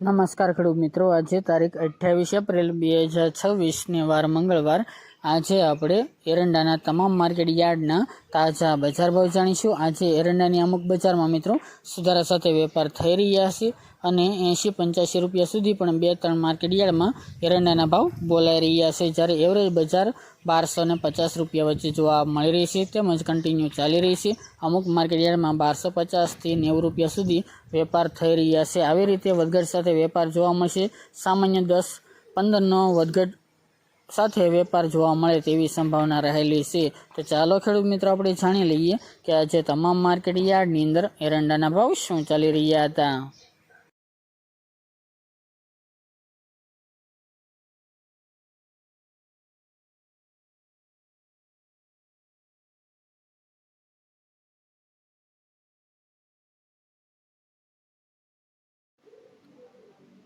નમસ્કાર ખેડૂત મિત્રો, આજે તારીખ 28 એપ્રિલ 2026 વાર મંગળવાર. આજે આપણે એરંડાના તમામ માર્કેટ યાર્ડના તાજા બજાર ભાવ જાણીશું. આજે એરંડાની અમુક બજારમાં મિત્રો સુધારા સાથે વેપાર થઈ રહ્યા છે અને 80-85 રૂપિયા સુધી પણ 2-3 માર્કેટ યાર્ડમાં એરંડાના ભાવ બોલાઈ રહ્યા છે, જ્યારે એવરેજ બજાર 1250 રૂપિયા વચ્ચે જોવા મળી રહી છે, તેમજ કન્ટિન્યુ ચાલી રહી છે. અમુક માર્કેટ યાર્ડમાં 1250થી 90 રૂપિયા સુધી વેપાર થઈ રહ્યા છે. આવી રીતે વધઘટ સાથે વેપાર જોવા મળશે. સામાન્ય 10-15નો વધઘટ સાથે વેપાર જોવા મળે તેવી સંભાવના રહેલી છે. તો ચાલો ખેડૂત મિત્રો, આપણે જાણી લઈએ કે આજે તમામ માર્કેટ યાર્ડની અંદર એરંડાના ભાવ શું ચાલી રહ્યા હતા.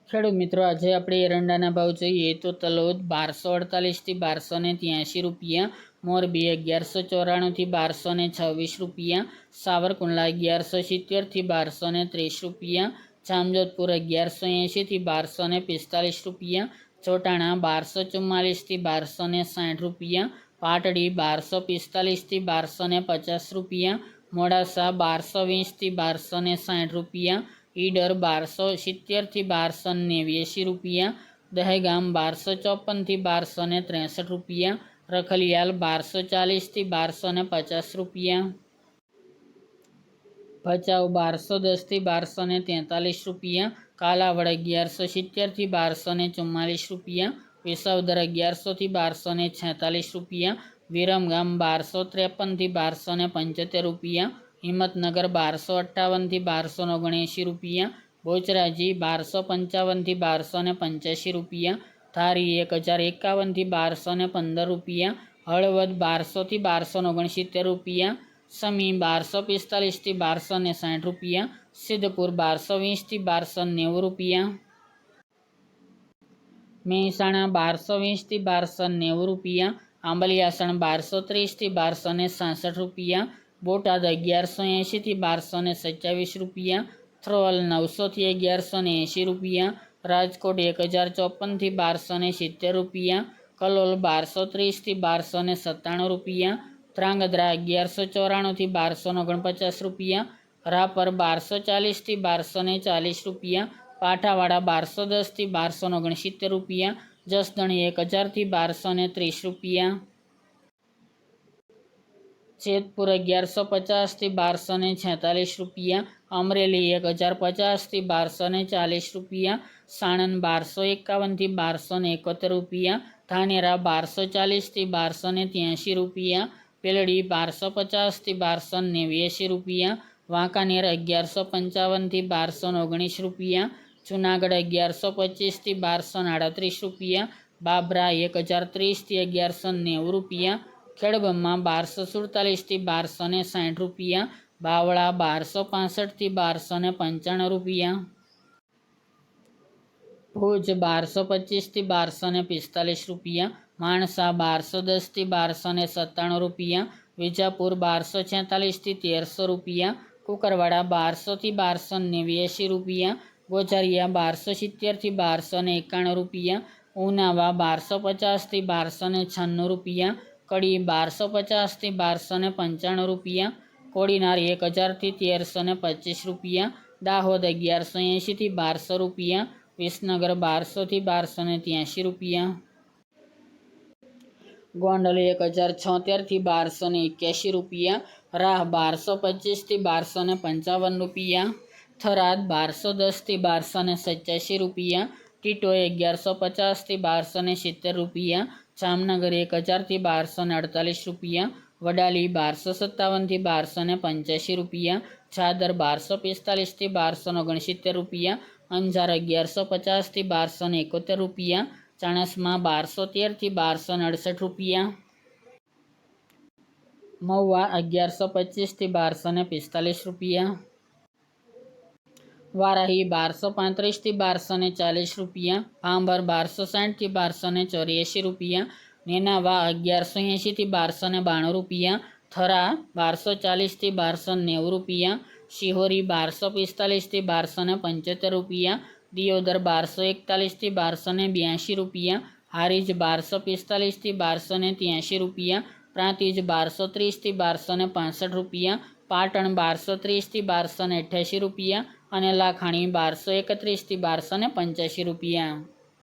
ખેડૂત મિત્રો, આજે આપણે એરંડાના ભાવ જોઈએ તો તલોદ 1248થી 1283 રૂપિયા, મોરબી 1194થી 1226 રૂપિયા, સાવરકુંડલા 1170થી 1230 રૂપિયા, જામજોધપુર 1180થી 1245 રૂપિયા, ચોટાણા 1244થી 1260 રૂપિયા, પાટડી 1245થી 1250 રૂપિયા, મોડાસા 1220થી 1260 રૂપિયા, ઈડર 1270થી 1289 રૂપિયા, દહેગામ 1254થી 1263 રૂપિયા, રખલિયાલ 1240થી 1250 રૂપિયા, ભચાઉ 1210થી 1243 રૂપિયા, કાલાવડ 1170થી 1244 રૂપિયા, વિસાવદર 1100થી 1246 રૂપિયા, વિરમગામ 1253થી 1275 રૂપિયા, હિંમતનગર 1258થી 1279 રૂપિયા, બોચરાજી 1255થી 1285 રૂપિયા, ધારી 1051થી 1215 રૂપિયા, હળવદ 1200થી 1269 રૂપિયા, સમી 1245થી 1260 રૂપિયા, સિદ્ધપુર 1220થી 1290 રૂપિયા, મહેસાણા 1220થી 1290 રૂપિયા, આંબલિયાસણ 1230થી 1266 રૂપિયા, બોટાદ 1180થી 1227 રૂપિયા, થ્રોલ 900થી 1180 રૂપિયા, રાજકોટ 1054થી 1270 રૂપિયા, કલોલ 1230થી 1297 રૂપિયા, ધ્રાંગધ્રા 1194થી 1249 રૂપિયા, રાપર 1240થી 1240 રૂપિયા, પાઠાવાડા 1210થી 1269 રૂપિયા, જસદણ 1000થી 1230 રૂપિયા, જેતપુર 1150થી 1246 રૂપિયા, અમરેલી 1050થી 1240 રૂપિયા, સાણંદ 1251થી 1271 રૂપિયા, ધાનેરા 1240થી 1283 રૂપિયા, પેલડી 1250થી 1289 રૂપિયા, વાંકાનેર 1155થી 1219 રૂપિયા, જુનાગઢ 1125થી 1238 રૂપિયા, બાબરા 1030થી 1190 રૂપિયા, ખેડબ્રહ્મા 1247થી 1260 રૂપિયા, બાવળા 1265થી 1295 રૂપિયા, ભુજ 1225થી 1245 રૂપિયા, માણસા 1210થી 1297 રૂપિયા, વિજાપુર 1246થી 1300 રૂપિયા, કુકરવાડા 1200થી 1289 રૂપિયા, ગોઝારિયા 1270થી 1291 રૂપિયા, ઉનાવા 1250થી 1296 રૂપિયા, કડી 1250થી 1295 રૂપિયા, કોડીનાર 1000થી 1325 રૂપિયા, દાહોદ 1180થી 1200 રૂપિયા, વિસનગર 1200થી 1283 રૂપિયા, ગોંડલ 1076થી 1281 રૂપિયા, રાહ 1225થી 1255 રૂપિયા, થરાદ 1210થી 1287 રૂપિયા, ટીટો 1150થી 1270 રૂપિયા, જામનગર 1000થી 1248 રૂપિયા, વડાલી 1257થી 1285 રૂપિયા, ચાદર 1245થી 1269 રૂપિયા, અંજાર 1150થી 1271 રૂપિયા, ચાણસ્મા 1213થી 1268 રૂપિયા, મહુવા 1125થી 1245 રૂપિયા, વારાહી 1235થી 1240 રૂપિયા, ભાંભર 1260થી 1284 રૂપિયા, નેનાવા 1180થી 1292 રૂપિયા, થરા 1240થી 1290 રૂપિયા, શિહોરી 1245થી 1275 રૂપિયા, દિયોદર 1241 થી 1282 રૂપિયા, હારીજ 1245 થી 1283 રૂપિયા, પ્રાંતિજ 1230 થી 1265 રૂપિયા, પાટણ 1230 થી 1288 રૂપિયા અને લાખાણી 1231 થી 1285 રૂપિયા।